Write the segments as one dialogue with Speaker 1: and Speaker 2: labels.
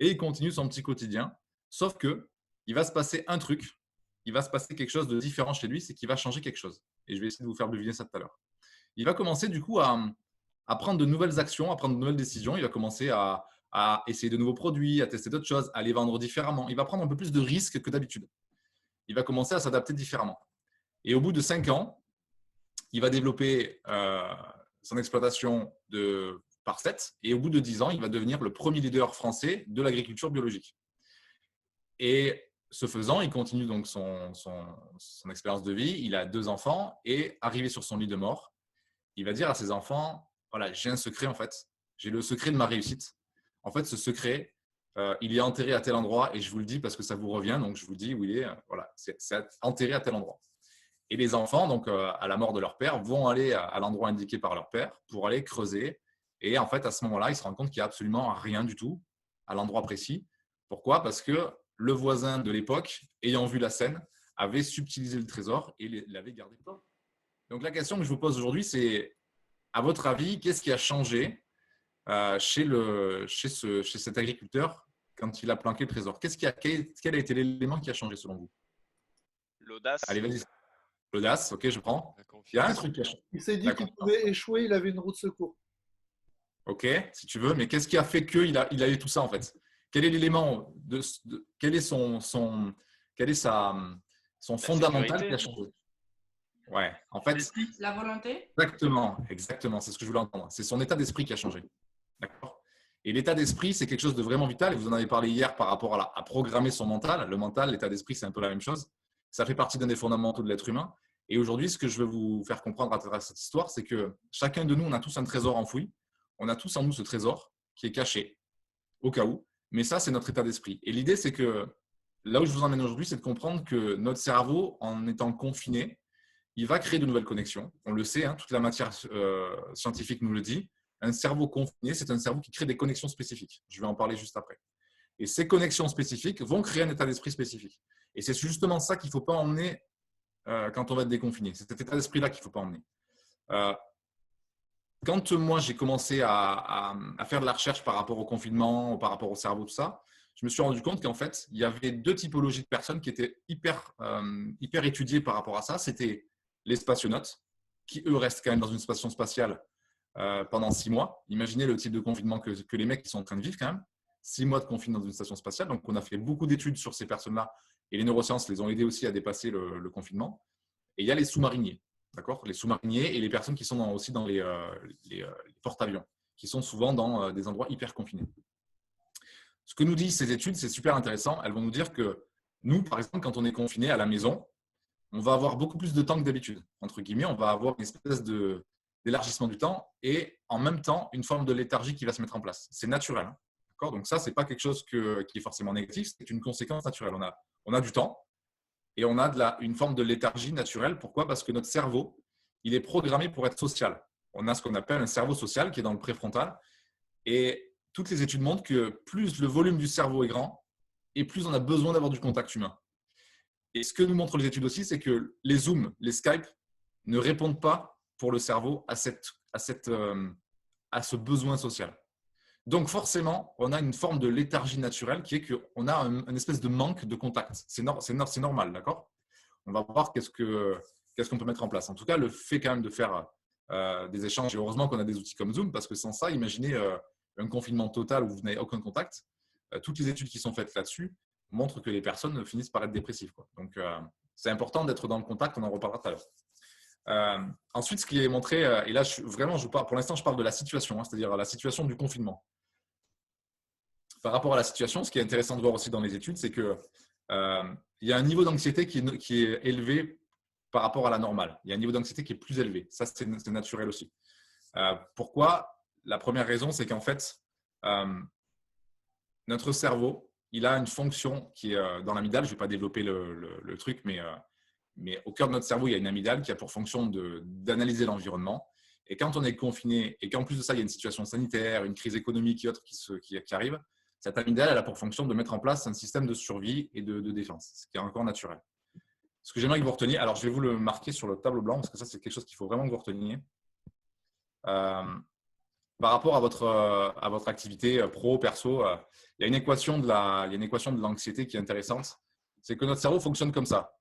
Speaker 1: et il continue son petit quotidien. Sauf que il va se passer un truc, il va se passer quelque chose de différent chez lui, c'est qu'il va changer quelque chose. Et je vais essayer de vous faire deviner ça tout à l'heure. Il va commencer du coup à prendre de nouvelles actions, à prendre de nouvelles décisions. Il va commencer à essayer de nouveaux produits, à tester d'autres choses, à les vendre différemment. Il va prendre un peu plus de risques que d'habitude. Il va commencer à s'adapter différemment. Et au bout de 5 ans, il va développer son exploitation de parcettes. Et au bout de 10 ans, il va devenir le premier leader français de l'agriculture biologique. Et ce faisant, il continue donc son expérience de vie. Il a 2 enfants et arrivé sur son lit de mort, il va dire à ses enfants, voilà, j'ai un secret en fait. J'ai le secret de ma réussite. En fait, ce secret, il est enterré à tel endroit et je vous le dis parce que ça vous revient. Donc, je vous le dis où il est. Voilà, c'est enterré à tel endroit. Et les enfants, donc à la mort de leur père, vont aller à l'endroit indiqué par leur père pour aller creuser. Et en fait, à ce moment-là, ils se rendent compte qu'il n'y a absolument rien du tout à l'endroit précis. Pourquoi? Parce que le voisin de l'époque, ayant vu la scène, avait subtilisé le trésor et l'avait gardé. Donc la question que je vous pose aujourd'hui, c'est à votre avis, qu'est-ce qui a changé chez cet agriculteur quand il a planqué le trésor? Quel a été l'élément qui a changé selon vous?
Speaker 2: L'audace,
Speaker 1: Allez, vas-y. L'audace, ok, je prends.
Speaker 2: la
Speaker 1: Il y a un
Speaker 2: confiance.
Speaker 1: truc qui a changé.
Speaker 3: Il s'est dit qu'il
Speaker 1: D'accord.
Speaker 3: pouvait échouer, il avait une roue de secours.
Speaker 1: Ok, si tu veux, mais qu'est-ce qui a fait qu'il a eu tout ça en fait? Quel est l'élément quel est quel est son
Speaker 2: La
Speaker 1: fondamental qui a
Speaker 2: sécurité,
Speaker 1: changé? Ouais, en fait,
Speaker 4: La volonté?
Speaker 1: exactement, c'est ce que je voulais entendre. C'est son état d'esprit qui a changé. D'accord. Et l'état d'esprit, c'est quelque chose de vraiment vital. Et vous en avez parlé hier par rapport à programmer son mental. Le mental, l'état d'esprit, c'est un peu la même chose. Ça fait partie d'un des fondamentaux de l'être humain. Et aujourd'hui, ce que je veux vous faire comprendre à travers cette histoire, c'est que chacun de nous, on a tous un trésor enfoui. On a tous en nous ce trésor qui est caché, au cas où. Mais ça, c'est notre état d'esprit. Et l'idée, c'est que là où je vous emmène aujourd'hui, c'est de comprendre que notre cerveau, en étant confiné, il va créer de nouvelles connexions. On le sait, hein, toute la matière scientifique nous le dit. Un cerveau confiné, c'est un cerveau qui crée des connexions spécifiques. Je vais en parler juste après. Et ces connexions spécifiques vont créer un état d'esprit spécifique. Et c'est justement ça qu'il ne faut pas emmener quand on va être déconfiné. C'est cet état d'esprit-là qu'il ne faut pas emmener. Quand moi, j'ai commencé à faire de la recherche par rapport au confinement, par rapport au cerveau, tout ça, je me suis rendu compte qu'en fait, il y avait 2 typologies de personnes qui étaient hyper étudiées par rapport à ça. C'était les spationautes, qui eux restent quand même dans une station spatiale pendant 6 mois. Imaginez le type de confinement que les mecs qui sont en train de vivre quand même. 6 mois de confinement dans une station spatiale. Donc, on a fait beaucoup d'études sur ces personnes-là et les neurosciences les ont aidés aussi à dépasser le confinement. Et il y a les sous-mariniers, d'accord? Les sous-mariniers et les personnes qui sont aussi dans les porte-avions, qui sont souvent dans des endroits hyper confinés. Ce que nous disent ces études, c'est super intéressant. Elles vont nous dire que nous, par exemple, quand on est confiné à la maison, on va avoir beaucoup plus de temps que d'habitude. Entre guillemets, on va avoir une espèce d'élargissement du temps et en même temps, une forme de léthargie qui va se mettre en place. C'est naturel. Hein. Donc ça, ce n'est pas quelque chose qui est forcément négatif, c'est une conséquence naturelle. On a du temps et on a une forme de léthargie naturelle. Pourquoi? Parce que notre cerveau, il est programmé pour être social. On a ce qu'on appelle un cerveau social qui est dans le préfrontal. Et toutes les études montrent que plus le volume du cerveau est grand et plus on a besoin d'avoir du contact humain. Et ce que nous montrent les études aussi, c'est que les Zooms, les Skype ne répondent pas pour le cerveau à ce besoin social. Donc forcément, on a une forme de léthargie naturelle qui est qu'on a une espèce de manque de contact. C'est normal, d'accord? On va voir qu'est-ce qu'on peut mettre en place. En tout cas, le fait quand même de faire des échanges, et heureusement qu'on a des outils comme Zoom, parce que sans ça, imaginez un confinement total où vous n'avez aucun contact. Toutes les études qui sont faites là-dessus montrent que les personnes finissent par être dépressives. Quoi. Donc, c'est important d'être dans le contact, on en reparlera tout à l'heure. Ensuite, ce qui est montré, et là, pour l'instant, je parle de la situation, hein, c'est-à-dire la situation du confinement. Par rapport à la situation, ce qui est intéressant de voir aussi dans les études, c'est qu'il y a un niveau d'anxiété qui est élevé par rapport à la normale. Il y a un niveau d'anxiété qui est plus élevé. Ça, c'est naturel aussi. Pourquoi? La première raison, c'est qu'en fait, notre cerveau, il a une fonction qui est dans l'amygdale. Je ne vais pas développer le truc, mais au cœur de notre cerveau, il y a une amygdale qui a pour fonction d'analyser l'environnement. Et quand on est confiné et qu'en plus de ça, il y a une situation sanitaire, une crise économique et autres qui arrive, cette amygdale, elle a pour fonction de mettre en place un système de survie et de défense, ce qui est encore naturel. Ce que j'aimerais que vous reteniez, alors je vais vous le marquer sur le tableau blanc, parce que ça, c'est quelque chose qu'il faut vraiment que vous reteniez. par rapport à votre activité pro, perso, il y a une équation de l'anxiété qui est intéressante. C'est que notre cerveau fonctionne comme ça.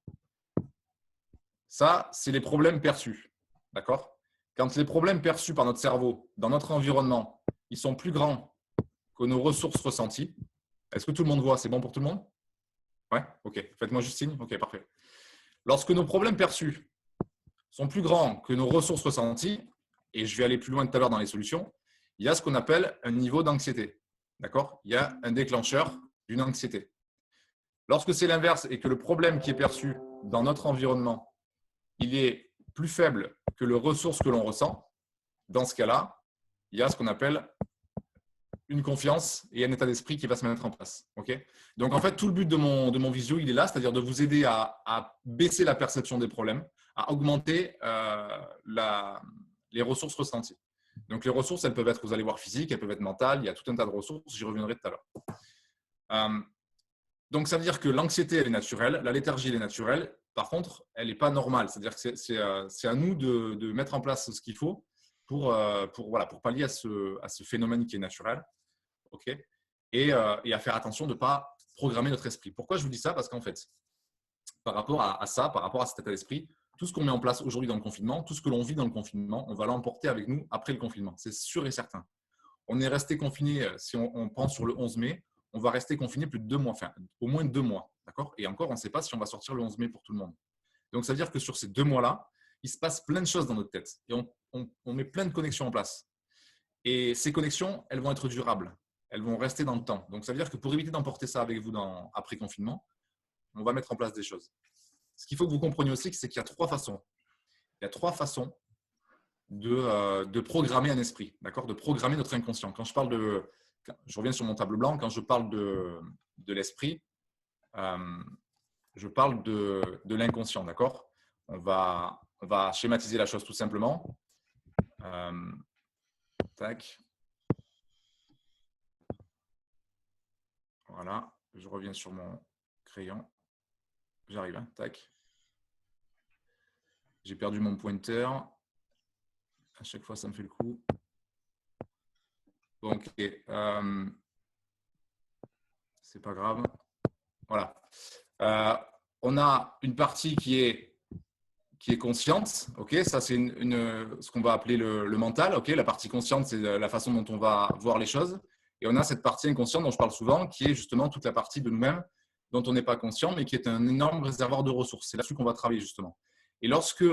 Speaker 1: Ça, c'est les problèmes perçus. D'accord? Quand les problèmes perçus par notre cerveau dans notre environnement, ils sont plus grands que nos ressources ressenties. Est-ce que tout le monde voit? C'est bon pour tout le monde? Ouais? Ok. Faites-moi juste signe. Ok, parfait. Lorsque nos problèmes perçus sont plus grands que nos ressources ressenties, et je vais aller plus loin tout à l'heure dans les solutions, il y a ce qu'on appelle un niveau d'anxiété. D'accord? Il y a un déclencheur d'une anxiété. Lorsque c'est l'inverse et que le problème qui est perçu dans notre environnement, il est plus faible que les ressources que l'on ressent, dans ce cas-là, il y a ce qu'on appelle une confiance et un état d'esprit qui va se mettre en place. Okay? Donc, en fait, tout le but de mon visio, il est là, c'est-à-dire de vous aider à baisser la perception des problèmes, à augmenter les ressources ressenties. Donc, les ressources, elles peuvent être, vous allez voir, physiques, elles peuvent être mentales, il y a tout un tas de ressources, j'y reviendrai tout à l'heure. Donc, ça veut dire que l'anxiété, elle est naturelle, la léthargie, elle est naturelle. Par contre, elle n'est pas normale. C'est-à-dire que c'est à nous de mettre en place ce qu'il faut pour pallier à ce phénomène qui est naturel. Okay, et à faire attention de ne pas programmer notre esprit. Pourquoi je vous dis ça? Parce qu'en fait, par rapport à ça, par rapport à cet état d'esprit, tout ce qu'on met en place aujourd'hui dans le confinement, tout ce que l'on vit dans le confinement, on va l'emporter avec nous après le confinement. C'est sûr et certain. On est resté confiné, si on pense sur le 11 mai, on va rester confiné plus de 2 mois, enfin au moins 2 mois. D'accord? Et encore, on ne sait pas si on va sortir le 11 mai pour tout le monde. Donc, ça veut dire que sur ces 2 mois-là, il se passe plein de choses dans notre tête et on met plein de connexions en place. Et ces connexions, elles vont être durables. Elles vont rester dans le temps. Donc, ça veut dire que pour éviter d'emporter ça avec vous après confinement, on va mettre en place des choses. Ce qu'il faut que vous compreniez aussi, c'est qu'il y a 3 façons. Il y a 3 façons de programmer un esprit, d'accord? De programmer notre inconscient. Quand je parle je reviens sur mon tableau blanc, quand je parle de l'esprit, je parle de l'inconscient, d'accord? On va schématiser la chose tout simplement. Tac. Voilà, je reviens sur mon crayon. J'arrive, hein, tac. J'ai perdu mon pointer. À chaque fois, ça me fait le coup. Bon, ok. C'est pas grave. Voilà. On a une partie qui est consciente. Ok, ça, c'est ce qu'on va appeler le mental. Ok, la partie consciente, c'est la façon dont on va voir les choses. Et on a cette partie inconsciente dont je parle souvent, qui est justement toute la partie de nous-mêmes dont on n'est pas conscient, mais qui est un énorme réservoir de ressources. C'est là-dessus qu'on va travailler justement. Et lorsque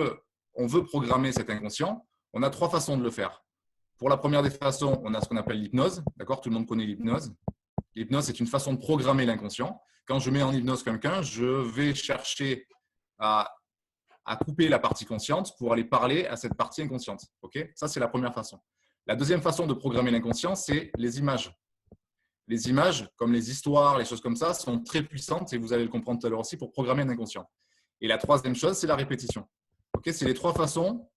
Speaker 1: on veut programmer cet inconscient, on a 3 façons de le faire. Pour la première des façons, on a ce qu'on appelle l'hypnose. D'accord? Tout le monde connaît l'hypnose. L'hypnose, c'est une façon de programmer l'inconscient. Quand je mets en hypnose quelqu'un, je vais chercher à couper la partie consciente pour aller parler à cette partie inconsciente. Okay? Ça, c'est la première façon. La deuxième façon de programmer l'inconscient, c'est les images. Les images, comme les histoires, les choses comme ça, sont très puissantes, et vous allez le comprendre tout à l'heure aussi, pour programmer un inconscient. Et la troisième chose, c'est la répétition. Okay? C'est les 3 façons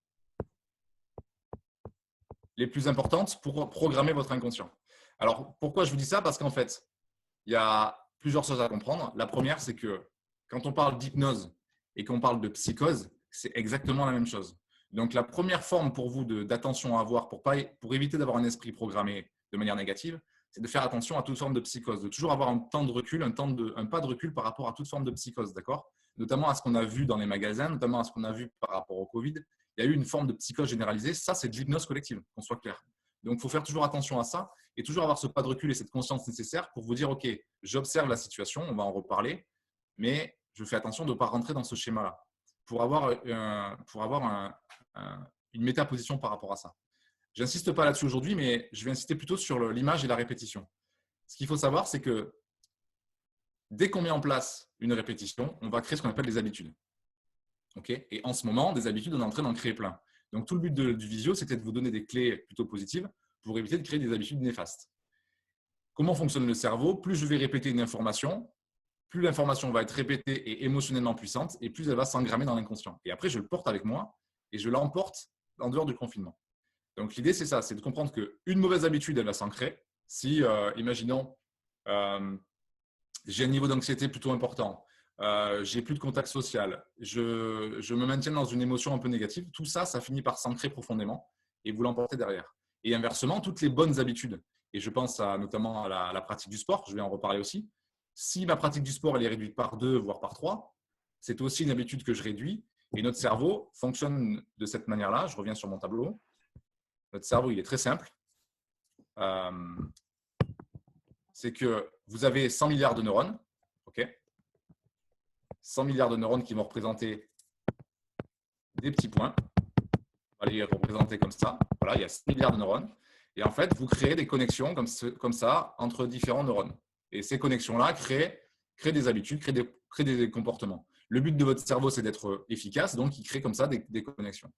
Speaker 1: les plus importantes pour programmer votre inconscient. Alors, pourquoi je vous dis ça? Parce qu'en fait, il y a plusieurs choses à comprendre. La première, c'est que quand on parle d'hypnose et qu'on parle de psychose, c'est exactement la même chose. Donc, la première forme pour vous d'attention à avoir pour éviter d'avoir un esprit programmé de manière négative, c'est de faire attention à toute forme de psychose, de toujours avoir un temps de recul, un pas de recul par rapport à toute forme de psychose, d'accord? Notamment à ce qu'on a vu dans les magasins, notamment à ce qu'on a vu par rapport au Covid. Il y a eu une forme de psychose généralisée. Ça, c'est de l'hypnose collective, qu'on soit clair. Donc, il faut faire toujours attention à ça et toujours avoir ce pas de recul et cette conscience nécessaire pour vous dire, OK, j'observe la situation, on va en reparler, mais je fais attention de ne pas rentrer dans ce schéma-là pour avoir une métaposition par rapport à ça. Je n'insiste pas là-dessus aujourd'hui, mais je vais insister plutôt sur l'image et la répétition. Ce qu'il faut savoir, c'est que dès qu'on met en place une répétition, on va créer ce qu'on appelle des habitudes. Okay? Et en ce moment, des habitudes, on est en train d'en créer plein. Donc, tout le but du visio, c'était de vous donner des clés plutôt positives pour éviter de créer des habitudes néfastes. Comment fonctionne le cerveau? Plus je vais répéter une information, plus l'information va être répétée et émotionnellement puissante, et plus elle va s'engrammer dans l'inconscient. Et après, je le porte avec moi et je l'emporte en dehors du confinement. Donc, l'idée, c'est ça, c'est de comprendre qu'une mauvaise habitude, elle va s'ancrer. Si, imaginons, j'ai un niveau d'anxiété plutôt important, j'ai plus de contact social, je me maintiens dans une émotion un peu négative, tout ça, ça finit par s'ancrer profondément et vous l'emportez derrière. Et inversement, toutes les bonnes habitudes, et je pense notamment à la pratique du sport, je vais en reparler aussi. Si ma pratique du sport elle est réduite par 2, voire par 3, c'est aussi une habitude que je réduis. Et notre cerveau fonctionne de cette manière-là. Je reviens sur mon tableau. Notre cerveau, il est très simple. C'est que vous avez 100 milliards de neurones. Okay, 100 milliards de neurones qui vont représenter des petits points. On va les représenter comme ça. Voilà, il y a 100 milliards de neurones. Et en fait, vous créez des connexions comme ça entre différents neurones. Et ces connexions-là créent des habitudes, créent des comportements. Le but de votre cerveau, c'est d'être efficace, donc il crée comme ça des connexions.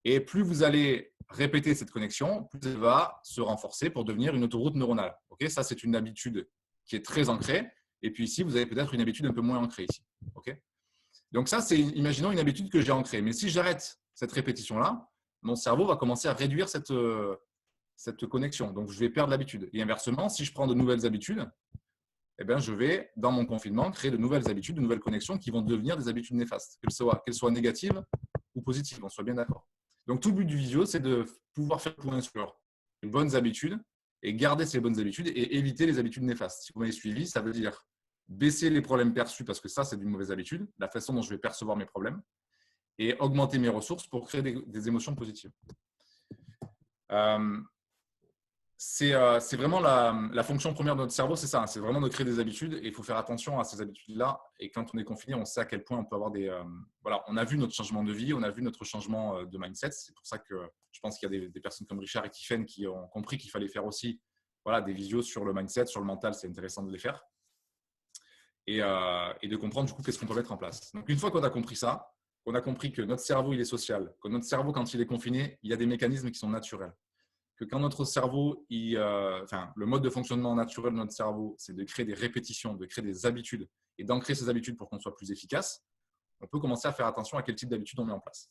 Speaker 1: Et plus vous allez répéter cette connexion, plus elle va se renforcer pour devenir une autoroute neuronale. Okay, ça, c'est une habitude qui est très ancrée. Et puis ici, vous avez peut-être une habitude un peu moins ancrée ici. Okay, donc ça, c'est, imaginons une habitude que j'ai ancrée. Mais si j'arrête cette répétition-là, mon cerveau va commencer à réduire cette connexion. Donc, je vais perdre l'habitude. Et inversement, si je prends de nouvelles habitudes, eh bien, je vais, dans mon confinement, créer de nouvelles habitudes, de nouvelles connexions qui vont devenir des habitudes néfastes, qu'elles soient négatives ou positives, on soit bien d'accord. Donc, tout le but du vidéo, c'est de pouvoir faire le point sur les bonnes habitudes et garder ces bonnes habitudes et éviter les habitudes néfastes. Si vous m'avez suivi, ça veut dire baisser les problèmes perçus parce que ça, c'est une mauvaise habitude, la façon dont je vais percevoir mes problèmes, et augmenter mes ressources pour créer des émotions positives. C'est vraiment la fonction première de notre cerveau, c'est ça, c'est vraiment de créer des habitudes et il faut faire attention à ces habitudes-là. Et quand on est confiné, on sait à quel point on peut avoir voilà, on a vu notre changement de vie, on a vu notre changement de mindset. C'est pour ça que je pense qu'il y a des personnes comme Richard et Tiffen qui ont compris qu'il fallait faire aussi voilà, des visios sur le mindset, sur le mental, c'est intéressant de les faire. Et de comprendre du coup qu'est-ce qu'on peut mettre en place. Donc une fois qu'on a compris ça, on a compris que notre cerveau il est social, que notre cerveau quand il est confiné, il y a des mécanismes qui sont naturels. Que quand notre cerveau, le mode de fonctionnement naturel de notre cerveau, c'est de créer des répétitions, de créer des habitudes et d'ancrer ces habitudes pour qu'on soit plus efficace, on peut commencer à faire attention à quel type d'habitude on met en place.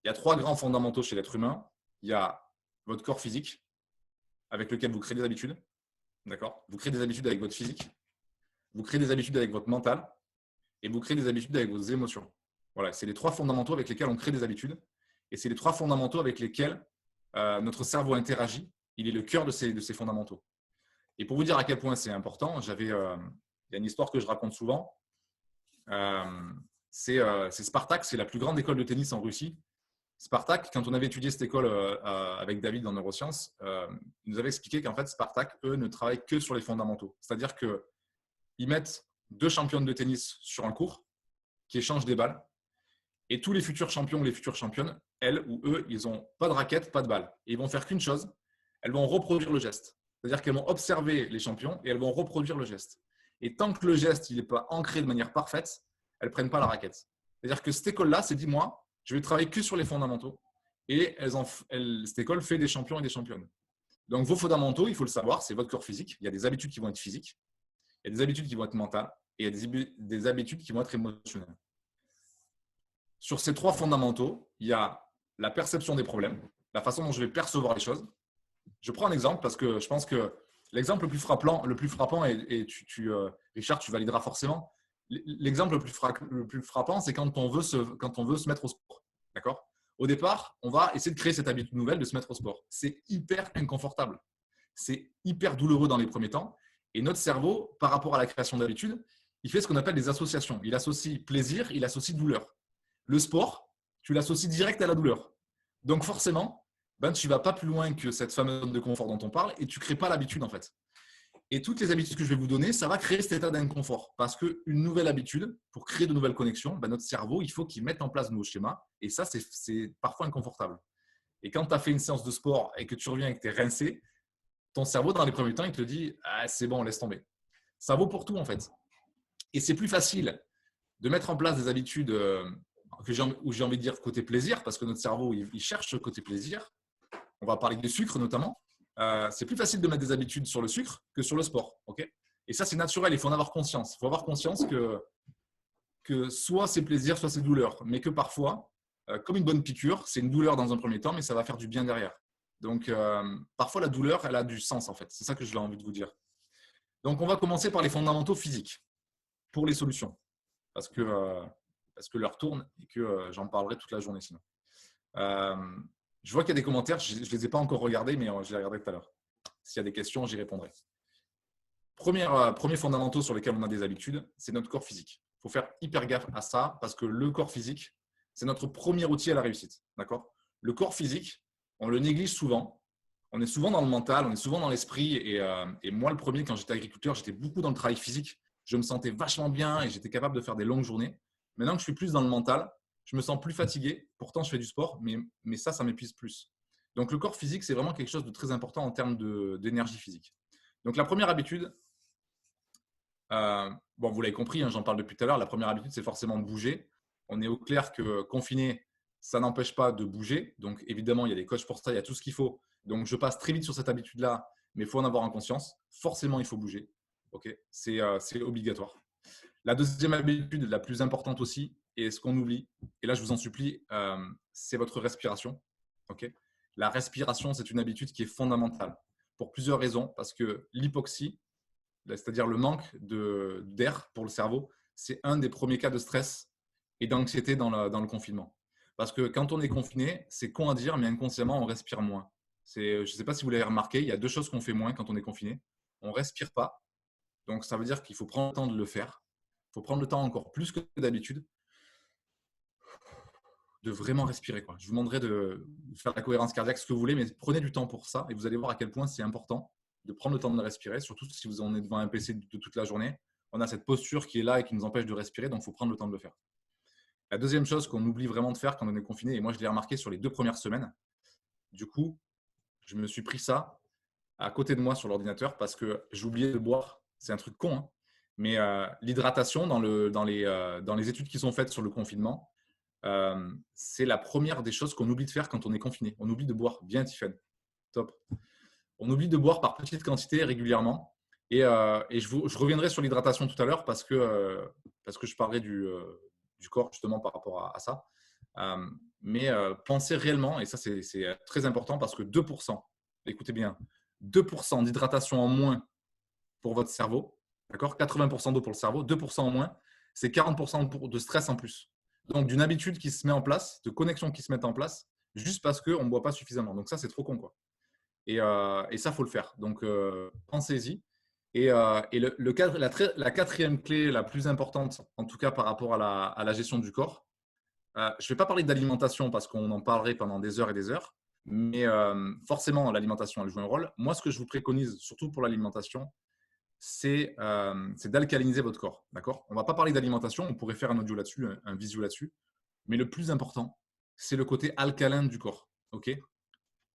Speaker 1: Il y a 3 grands fondamentaux chez l'être humain. Il y a votre corps physique, avec lequel vous créez des habitudes. D'accord ? Vous créez des habitudes avec votre physique, vous créez des habitudes avec votre mental et vous créez des habitudes avec vos émotions. Voilà, c'est les 3 fondamentaux avec lesquels on crée des habitudes et c'est les 3 fondamentaux avec lesquels notre cerveau interagit, il est le cœur de ces fondamentaux. Et pour vous dire à quel point c'est important, il y a une histoire que je raconte souvent. C'est Spartak, c'est la plus grande école de tennis en Russie. Spartak, quand on avait étudié cette école avec David dans neurosciences, il nous avait expliqué qu'en fait, Spartak, eux, ne travaillent que sur les fondamentaux. C'est-à-dire qu'ils mettent 2 championnes de tennis sur un court qui échangent des balles. Et tous les futurs champions ou les futures championnes, elles ou eux, ils n'ont pas de raquette, pas de balle. Et ils vont faire qu'une chose, elles vont reproduire le geste. C'est-à-dire qu'elles vont observer les champions et elles vont reproduire le geste. Et tant que le geste n'est pas ancré de manière parfaite, elles ne prennent pas la raquette. C'est-à-dire que cette école-là s'est dit, moi, je vais travailler que sur les fondamentaux. Et cette école fait des champions et des championnes. Donc, vos fondamentaux, il faut le savoir, c'est votre corps physique. Il y a des habitudes qui vont être physiques, il y a des habitudes qui vont être mentales et il y a des habitudes qui vont être émotionnelles. Sur ces 3 fondamentaux, il y a la perception des problèmes, la façon dont je vais percevoir les choses. Je prends un exemple parce que je pense que l'exemple le plus frappant, et Richard, tu valideras forcément, l'exemple le plus frappant, c'est quand on veut se mettre au sport. D'accord ? Au départ, on va essayer de créer cette habitude nouvelle de se mettre au sport. C'est hyper inconfortable. C'est hyper douloureux dans les premiers temps. Et notre cerveau, par rapport à la création d'habitudes, il fait ce qu'on appelle des associations. Il associe plaisir, il associe douleur. Le sport, tu l'associes direct à la douleur. Donc forcément, tu ne vas pas plus loin que cette fameuse zone de confort dont on parle et tu ne crées pas l'habitude en fait. Et toutes les habitudes que je vais vous donner, ça va créer cet état d'inconfort. Parce qu'une nouvelle habitude, pour créer de nouvelles connexions, notre cerveau, il faut qu'il mette en place de nouveaux schémas. Et ça, c'est parfois inconfortable. Et quand tu as fait une séance de sport et que tu reviens et que tu es rincé, ton cerveau, dans les premiers temps, il te dit « Ah, c'est bon, laisse tomber ». Ça vaut pour tout en fait. Et c'est plus facile de mettre en place des habitudes où j'ai envie de dire côté plaisir, parce que notre cerveau, il cherche ce côté plaisir. On va parler du sucre notamment. C'est plus facile de mettre des habitudes sur le sucre que sur le sport. Okay, et ça, c'est naturel. Il faut en avoir conscience. Il faut avoir conscience que soit c'est plaisir, soit c'est douleur. Mais que parfois, comme une bonne piqûre, c'est une douleur dans un premier temps, mais ça va faire du bien derrière. Donc, parfois, la douleur, elle a du sens en fait. C'est ça que j'ai envie de vous dire. Donc, on va commencer par les fondamentaux physiques pour les solutions. Parce que l'heure tourne et que j'en parlerai toute la journée sinon. Je vois qu'il y a des commentaires, je ne les ai pas encore regardés, mais je les regarderai tout à l'heure. S'il y a des questions, j'y répondrai. Premier fondamental sur lesquels on a des habitudes, c'est notre corps physique. Il faut faire hyper gaffe à ça parce que le corps physique, c'est notre premier outil à la réussite. D'accord ? Le corps physique, on le néglige souvent. On est souvent dans le mental, on est souvent dans l'esprit. Et moi, le premier, quand j'étais agriculteur, j'étais beaucoup dans le travail physique. Je me sentais vachement bien et j'étais capable de faire des longues journées. Maintenant que je suis plus dans le mental, je me sens plus fatigué. Pourtant, je fais du sport, mais ça m'épuise plus. Donc, le corps physique, c'est vraiment quelque chose de très important en termes d'énergie physique. Donc, la première habitude, bon, vous l'avez compris, hein, j'en parle depuis tout à l'heure. La première habitude, c'est forcément de bouger. On est au clair que confiné, ça n'empêche pas de bouger. Donc, évidemment, il y a des coachs pour ça, il y a tout ce qu'il faut. Donc, je passe très vite sur cette habitude-là, mais il faut en avoir en conscience. Forcément, il faut bouger. Okay, c'est obligatoire. La deuxième habitude, la plus importante aussi, et ce qu'on oublie, et là, je vous en supplie, c'est votre respiration. Okay, la respiration, c'est une habitude qui est fondamentale pour plusieurs raisons. Parce que l'hypoxie, c'est-à-dire le manque d'air pour le cerveau, c'est un des premiers cas de stress et d'anxiété dans le confinement. Parce que quand on est confiné, c'est con à dire, mais inconsciemment, on respire moins. Je ne sais pas si vous l'avez remarqué, il y a deux choses qu'on fait moins quand on est confiné. On ne respire pas, donc ça veut dire qu'il faut prendre le temps de le faire. Il faut prendre le temps encore plus que d'habitude de vraiment respirer, quoi. Je vous demanderai de faire la cohérence cardiaque, ce que vous voulez, mais prenez du temps pour ça et vous allez voir à quel point c'est important de prendre le temps de respirer, surtout si vous en êtes devant un PC de toute la journée. On a cette posture qui est là et qui nous empêche de respirer, donc il faut prendre le temps de le faire. La deuxième chose qu'on oublie vraiment de faire quand on est confiné, et moi je l'ai remarqué sur les 2 premières semaines, du coup, je me suis pris ça à côté de moi sur l'ordinateur parce que j'oubliais de boire. C'est un truc con, hein, mais l'hydratation dans les études qui sont faites sur le confinement, c'est la première des choses qu'on oublie de faire quand on est confiné. On oublie de boire. Bien, Tiffen. Top. On oublie de boire par petites quantités régulièrement. Et je reviendrai sur l'hydratation tout à l'heure parce que je parlerai du corps justement par rapport à ça. Mais pensez réellement, et ça c'est très important parce que 2%, écoutez bien, 2% d'hydratation en moins pour votre cerveau, d'accord, 80% d'eau pour le cerveau, 2% en moins, c'est 40% de stress en plus. Donc, d'une habitude qui se met en place, de connexion qui se met en place, juste parce qu'on ne boit pas suffisamment. Donc, ça, c'est trop con, quoi. Et ça, il faut le faire. Donc, pensez-y. Et la quatrième clé, la plus importante, en tout cas par rapport à la gestion du corps, je ne vais pas parler d'alimentation parce qu'on en parlerait pendant des heures et des heures, mais forcément, l'alimentation, elle joue un rôle. Moi, ce que je vous préconise, surtout pour l'alimentation, c'est d'alcaliniser votre corps. D'accord ? On ne va pas parler d'alimentation, on pourrait faire un audio là-dessus, un visio là-dessus. Mais le plus important, c'est le côté alcalin du corps. Okay ?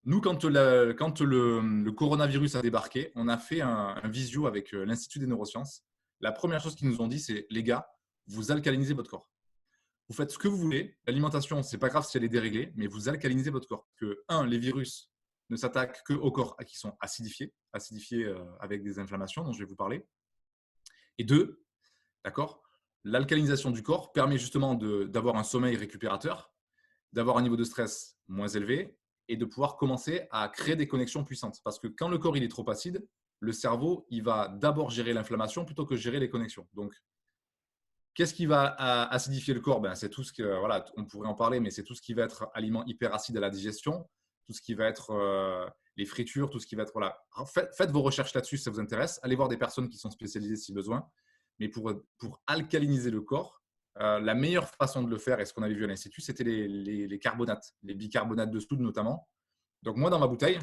Speaker 1: Nous, quand le coronavirus a débarqué, on a fait un visio avec l'Institut des neurosciences. La première chose qu'ils nous ont dit, c'est les gars, vous alcalinisez votre corps. Vous faites ce que vous voulez. L'alimentation, ce n'est pas grave si elle est déréglée, mais vous alcalinisez votre corps. Que, les virus ne s'attaquent qu'aux corps qui sont acidifiés avec des inflammations dont je vais vous parler. Et 2, d'accord, l'alcalinisation du corps permet justement d'avoir un sommeil récupérateur, d'avoir un niveau de stress moins élevé et de pouvoir commencer à créer des connexions puissantes. Parce que quand le corps il est trop acide, le cerveau il va d'abord gérer l'inflammation plutôt que gérer les connexions. Donc, qu'est-ce qui va acidifier le corps ? C'est tout ce que, voilà, on pourrait en parler, mais c'est tout ce qui va être aliment hyper acide à la digestion, tout ce qui va être les fritures, tout ce qui va être… Voilà. Faites vos recherches là-dessus si ça vous intéresse. Allez voir des personnes qui sont spécialisées si besoin. Mais pour alcaliniser le corps, la meilleure façon de le faire, et ce qu'on avait vu à l'Institut, c'était les carbonates, les bicarbonates de soude notamment. Donc moi, dans ma bouteille,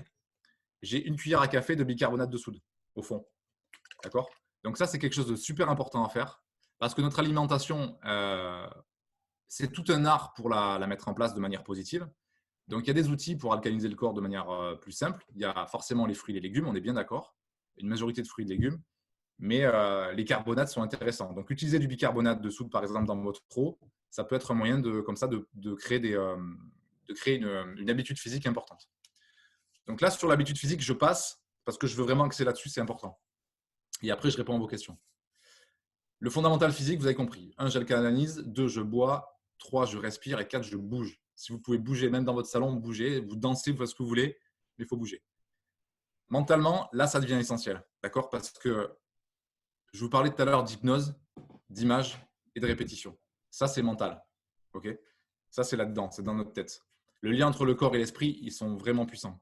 Speaker 1: j'ai une cuillère à café de bicarbonate de soude au fond. D'accord ? Donc ça, c'est quelque chose de super important à faire parce que notre alimentation, c'est tout un art pour la mettre en place de manière positive. Donc, il y a des outils pour alcaliniser le corps de manière plus simple. Il y a forcément les fruits et les légumes, on est bien d'accord. Une majorité de fruits et de légumes. Mais les carbonates sont intéressants. Donc, utiliser du bicarbonate de soude, par exemple, dans votre eau, ça peut être un moyen de créer une habitude physique importante. Donc là, sur l'habitude physique, je passe parce que je veux vraiment axer là-dessus, c'est important. Et après, je réponds à vos questions. Le fondamental physique, vous avez compris. 1, j'alcalinise. 2, je bois. 3, je respire. Et 4, je bouge. Si vous pouvez bouger, même dans votre salon, bougez. Vous dansez, vous faites ce que vous voulez, mais il faut bouger. Mentalement, là, ça devient essentiel. D'accord ? Parce que je vous parlais tout à l'heure d'hypnose, d'image et de répétition. Ça, c'est mental. Okay ? Ça, c'est là-dedans. C'est dans notre tête. Le lien entre le corps et l'esprit, ils sont vraiment puissants.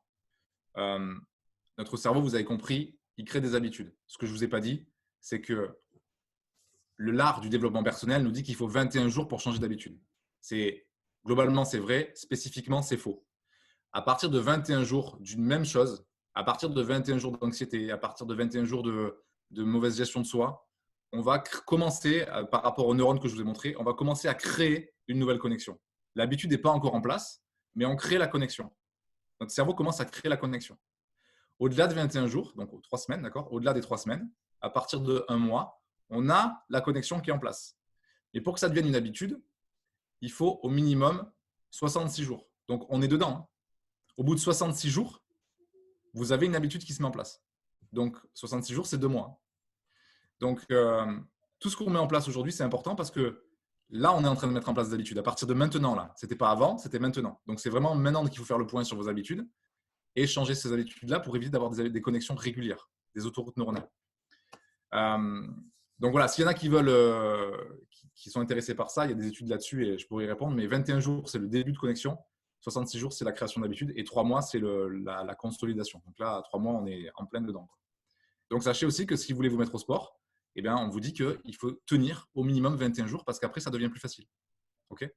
Speaker 1: Notre cerveau, vous avez compris, il crée des habitudes. Ce que je ne vous ai pas dit, c'est que l'art du développement personnel nous dit qu'il faut 21 jours pour changer d'habitude. Globalement, c'est vrai. Spécifiquement, c'est faux. À partir de 21 jours d'une même chose, à partir de 21 jours d'anxiété, à partir de 21 jours de mauvaise gestion de soi, on va commencer, par rapport aux neurones que je vous ai montrés, on va commencer à créer une nouvelle connexion. L'habitude n'est pas encore en place, mais on crée la connexion. Notre cerveau commence à créer la connexion. Au-delà de 21 jours, donc 3 semaines, d'accord, au-delà des 3 semaines, à partir de 1 mois, on a la connexion qui est en place. Et pour que ça devienne une habitude, il faut au minimum 66 jours. Donc, on est dedans. Hein. Au bout de 66 jours, vous avez une habitude qui se met en place. Donc, 66 jours, c'est 2 mois. Donc, tout ce qu'on met en place aujourd'hui, c'est important parce que là, on est en train de mettre en place des habitudes. À partir de maintenant, là, ce n'était pas avant, c'était maintenant. Donc, c'est vraiment maintenant qu'il faut faire le point sur vos habitudes et changer ces habitudes-là pour éviter d'avoir des connexions régulières, des autoroutes neuronales. Donc voilà, s'il y en a qui veulent, qui sont intéressés par ça, il y a des études là-dessus et je pourrais y répondre. Mais 21 jours, c'est le début de connexion. 66 jours, c'est la création d'habitudes. Et 3 mois, c'est la consolidation. Donc là, à 3 mois, on est en plein dedans. Donc sachez aussi que si vous voulez vous mettre au sport, eh bien, on vous dit qu'il faut tenir au minimum 21 jours parce qu'après, ça devient plus facile. Okay,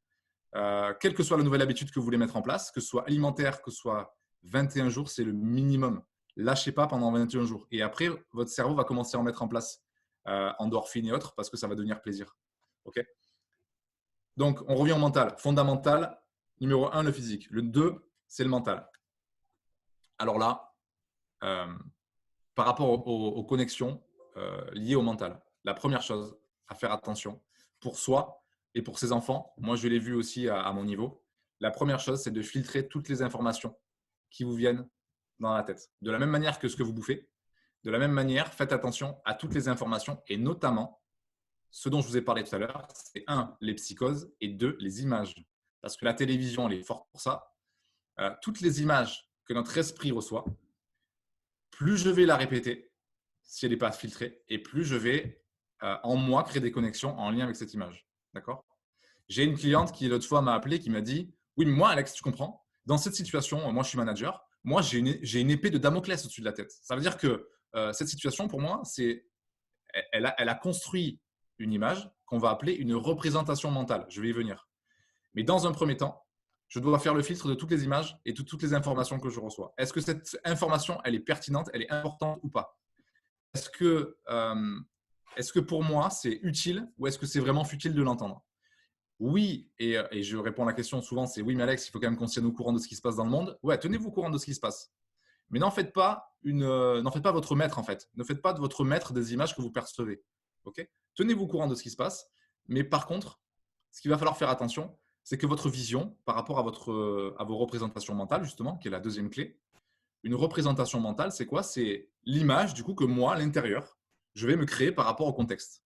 Speaker 1: quelle que soit la nouvelle habitude que vous voulez mettre en place, que ce soit alimentaire, que ce soit 21 jours, c'est le minimum. Lâchez pas pendant 21 jours. Et après, votre cerveau va commencer à en mettre en place endorphines et autres parce que ça va devenir plaisir. Okay, donc, on revient au mental. Fondamental, numéro 1, le physique. Le 2, c'est le mental. Alors là, par rapport aux connexions liées au mental, la première chose à faire attention pour soi et pour ses enfants, moi je l'ai vu aussi à mon niveau, la première chose, c'est de filtrer toutes les informations qui vous viennent dans la tête. De la même manière que ce que vous bouffez, de la même manière, faites attention à toutes les informations et notamment ce dont je vous ai parlé tout à l'heure, c'est 1, les psychoses et 2, les images. Parce que la télévision, elle est forte pour ça. Toutes les images que notre esprit reçoit, plus je vais la répéter, si elle n'est pas filtrée, et plus je vais en moi créer des connexions en lien avec cette image. D'accord ? J'ai une cliente qui l'autre fois m'a appelé, qui m'a dit « Oui, mais moi, Alex, tu comprends, dans cette situation, moi je suis manager, moi j'ai une épée de Damoclès au-dessus de la tête. Ça veut dire que cette situation, pour moi, elle a construit une image qu'on va appeler une représentation mentale. Je vais y venir. Mais dans un premier temps, je dois faire le filtre de toutes les images et de toutes les informations que je reçois. Est-ce que cette information, elle est pertinente, elle est importante ou pas ? Est-ce que pour moi, c'est utile ou est-ce que c'est vraiment futile de l'entendre ? Oui, et je réponds à la question souvent, c'est oui, mais Alex, il faut quand même qu'on se tienne au courant de ce qui se passe dans le monde. Ouais, tenez-vous au courant de ce qui se passe. Mais n'en faites pas votre maître, en fait. Ne faites pas de votre maître des images que vous percevez. Okay ? Tenez-vous au courant de ce qui se passe. Mais par contre, ce qu'il va falloir faire attention, c'est que votre vision, par rapport à vos représentations mentales, justement, qui est la deuxième clé, une représentation mentale, c'est quoi ? C'est l'image, du coup, que moi, à l'intérieur, je vais me créer par rapport au contexte.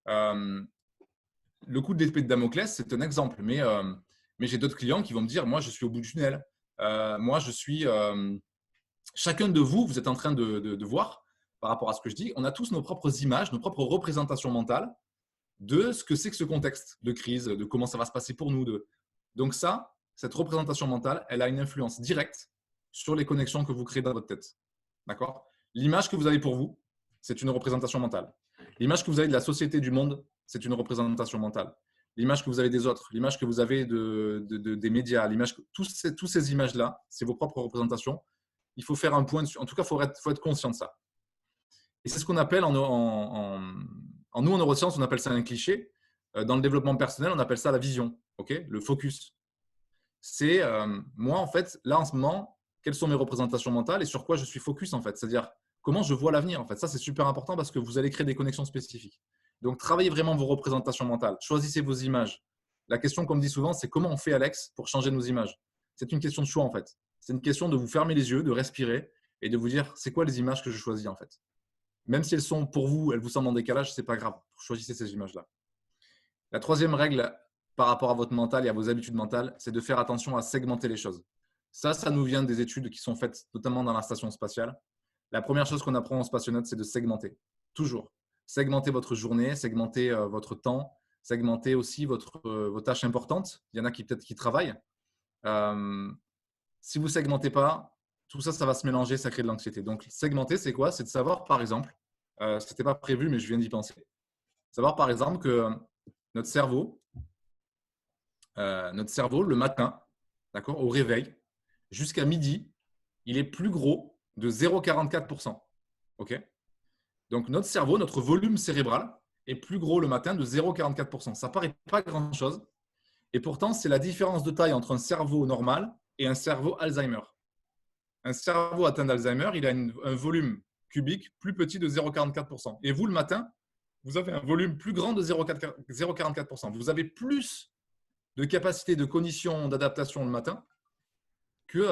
Speaker 1: Le coup de l'épée de Damoclès, c'est un exemple. Mais j'ai d'autres clients qui vont me dire, moi, je suis au bout du tunnel. Moi, je suis… chacun de vous, vous êtes en train de voir, par rapport à ce que je dis, on a tous nos propres images, nos propres représentations mentales de ce que c'est que ce contexte de crise, de comment ça va se passer pour nous. Donc ça, cette représentation mentale, elle a une influence directe sur les connexions que vous créez dans votre tête. D'accord ? L'image que vous avez pour vous, c'est une représentation mentale. L'image que vous avez de la société, du monde, c'est une représentation mentale. L'image que vous avez des autres, l'image que vous avez des médias, toutes ces images-là, c'est vos propres représentations. Il faut faire un point dessus. En tout cas, il faut être conscient de ça. Et c'est ce qu'on appelle nous, en neurosciences, on appelle ça un cliché. Dans le développement personnel, on appelle ça la vision, okay ? Le focus. C'est moi, en fait, là, en ce moment, quelles sont mes représentations mentales et sur quoi je suis focus, en fait. C'est-à-dire, comment je vois l'avenir, en fait. Ça, c'est super important parce que vous allez créer des connexions spécifiques. Donc, travaillez vraiment vos représentations mentales. Choisissez vos images. La question qu'on me dit souvent, c'est comment on fait, Alex, pour changer nos images ? C'est une question de choix, en fait. C'est une question de vous fermer les yeux, de respirer et de vous dire, c'est quoi les images que je choisis, en fait ? Même si elles sont pour vous, elles vous semblent en décalage, ce n'est pas grave. Choisissez ces images-là. La troisième règle par rapport à votre mental et à vos habitudes mentales, c'est de faire attention à segmenter les choses. Ça nous vient des études qui sont faites notamment dans la station spatiale. La première chose qu'on apprend en spationaute, c'est de segmenter. Toujours. Segmenter votre journée, segmenter votre temps, segmenter aussi vos tâches importantes. Il y en a qui peut-être qui travaillent. Si vous ne segmentez pas, tout ça, ça va se mélanger, ça crée de l'anxiété. Donc, segmenter, c'est quoi? C'est de savoir, par exemple, ce n'était pas prévu, mais je viens d'y penser. Savoir, par exemple, que notre cerveau, le matin, d'accord, au réveil, jusqu'à midi, il est plus gros de 0,44%. OK? Donc, notre cerveau, notre volume cérébral est plus gros le matin de 0,44%. Ça ne paraît pas grand-chose. Et pourtant, c'est la différence de taille entre un cerveau normal et un cerveau Alzheimer. Un cerveau atteint d'Alzheimer, il a un volume cubique plus petit de 0,44%. Et vous, le matin, vous avez un volume plus grand de 0,44%. Vous avez plus de capacité de cognition, d'adaptation le matin que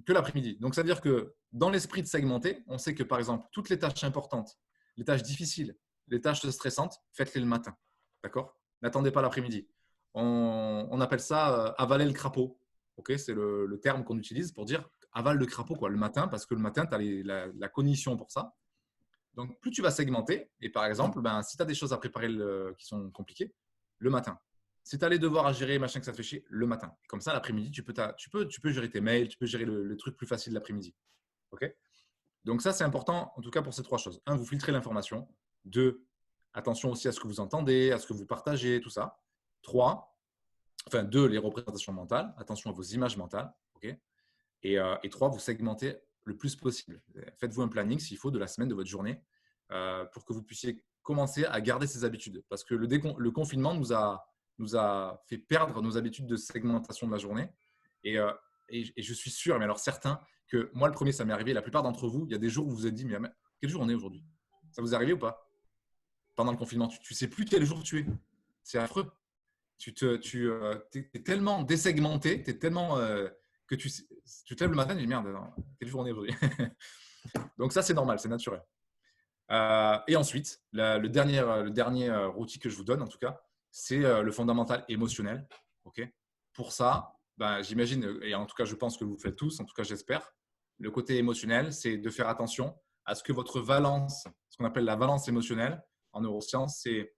Speaker 1: l'après-midi. Donc, ça veut dire que dans l'esprit de segmenter, on sait que, par exemple, toutes les tâches importantes, les tâches difficiles, les tâches stressantes, faites-les le matin. D'accord? N'attendez pas l'après-midi. On appelle ça avaler le crapaud. Okay, c'est le terme qu'on utilise pour dire avale le crapaud quoi, le matin, parce que le matin, tu as la cognition pour ça. Donc, plus tu vas segmenter, et par exemple, si tu as des choses à préparer qui sont compliquées, le matin. Si tu as les devoirs à gérer, machin que ça te fait chier, le matin. Comme ça, l'après-midi, tu peux gérer tes mails, tu peux gérer le truc plus facile l'après-midi. Okay. Donc, ça, c'est important, en tout cas pour ces trois choses. 1, vous filtrez l'information. 2, attention aussi à ce que vous entendez, à ce que vous partagez, tout ça. 2, les représentations mentales. Attention à vos images mentales. Okay. Et 3, vous segmentez le plus possible. Faites-vous un planning, s'il faut, de la semaine, de votre journée, pour que vous puissiez commencer à garder ces habitudes. Parce que le confinement nous a fait perdre nos habitudes de segmentation de la journée. Et je suis sûr, mais alors certain, que moi, le premier, ça m'est arrivé. La plupart d'entre vous, il y a des jours où vous vous êtes dit, mais quel jour on est aujourd'hui? Ça vous est arrivé ou pas? Pendant le confinement, tu ne sais plus quel jour tu es. C'est affreux. Tu es tellement désegmenté, tu es tellement… que tu te lèves le matin et tu dis merde, quelle journée aujourd'hui? Donc ça, c'est normal, c'est naturel. Et ensuite, le dernier outil que je vous donne, en tout cas, c'est le fondamental émotionnel. Okay. Pour ça, j'imagine, et en tout cas, je pense que vous le faites tous, en tout cas, j'espère, le côté émotionnel, c'est de faire attention à ce que votre valence, ce qu'on appelle la valence émotionnelle en neurosciences, c'est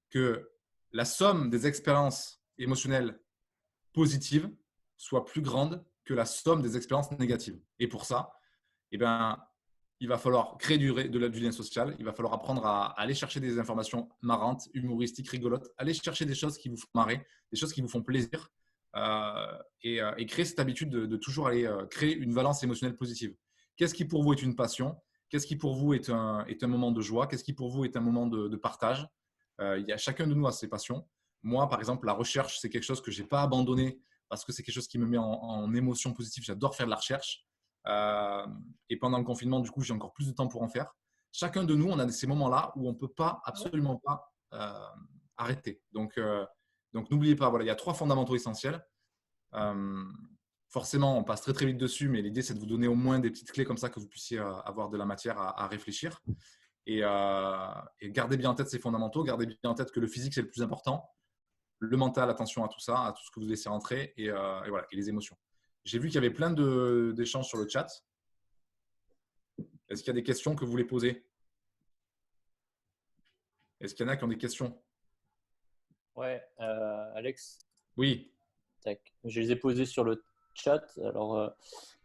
Speaker 1: que la somme des expériences émotionnelles positives soit plus grande que la somme des expériences négatives. Et pour ça, il va falloir créer du lien social. Il va falloir apprendre à aller chercher des informations marrantes, humoristiques, rigolotes. Aller chercher des choses qui vous font marrer, des choses qui vous font plaisir. Et créer cette habitude de toujours aller créer une valence émotionnelle positive. Qu'est-ce qui pour vous est une passion? Qu'est-ce qui pour vous est un moment de joie? Qu'est-ce qui pour vous est un moment de partage? Chacun de nous a ses passions. Moi, par exemple, la recherche, c'est quelque chose que je n'ai pas abandonné parce que c'est quelque chose qui me met en émotion positive. J'adore faire de la recherche. Et pendant le confinement, du coup, j'ai encore plus de temps pour en faire. Chacun de nous, on a ces moments-là où on ne peut pas, absolument pas arrêter. Donc n'oubliez pas, voilà, il y a 3 fondamentaux essentiels. Forcément, on passe très, très vite dessus, mais l'idée, c'est de vous donner au moins des petites clés comme ça que vous puissiez avoir de la matière à réfléchir. Et gardez bien en tête ces fondamentaux. Gardez bien en tête que le physique, c'est le plus important. Le mental, attention à tout ça, à tout ce que vous laissez rentrer et voilà, et les émotions. J'ai vu qu'il y avait plein d'échanges sur le chat. Est-ce qu'il y a des questions que vous voulez poser? Est-ce qu'il y en a qui ont des questions?
Speaker 2: Ouais, Alex.
Speaker 1: Oui.
Speaker 2: Tac. Je les ai posées sur le chat. Alors,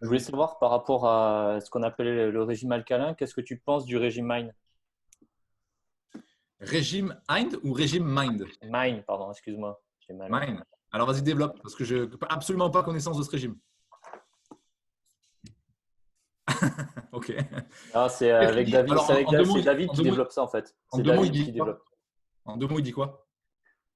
Speaker 2: je voulais savoir par rapport à ce qu'on appelle le régime alcalin, qu'est-ce que tu penses du régime MIND?
Speaker 1: Régime Mind ou régime Mind?
Speaker 2: Mind, pardon, excuse-moi.
Speaker 1: Mind. Alors, vas-y, développe, parce que je n'ai absolument pas connaissance de ce régime. Ok.
Speaker 2: Ah, c'est avec David, c'est David qui développe ça en fait.
Speaker 1: En 2 mots, il dit quoi? En 2 mots, il dit quoi?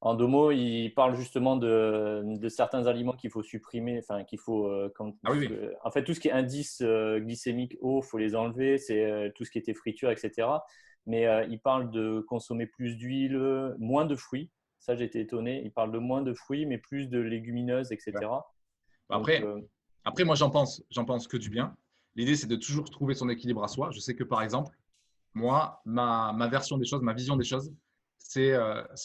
Speaker 2: En 2 mots, il parle justement de certains aliments qu'il faut supprimer, enfin qu'il faut. En fait, tout ce qui est indice glycémique haut, il faut les enlever. C'est tout ce qui était friture, etc. Mais il parle de consommer plus d'huile, moins de fruits. Ça, j'ai été étonné. Il parle de moins de fruits, mais plus de légumineuses, etc.
Speaker 1: Ouais. Après, moi, j'en pense que du bien. L'idée, c'est de toujours trouver son équilibre à soi. Je sais que, par exemple, moi, ma version des choses, ma vision des choses, c'est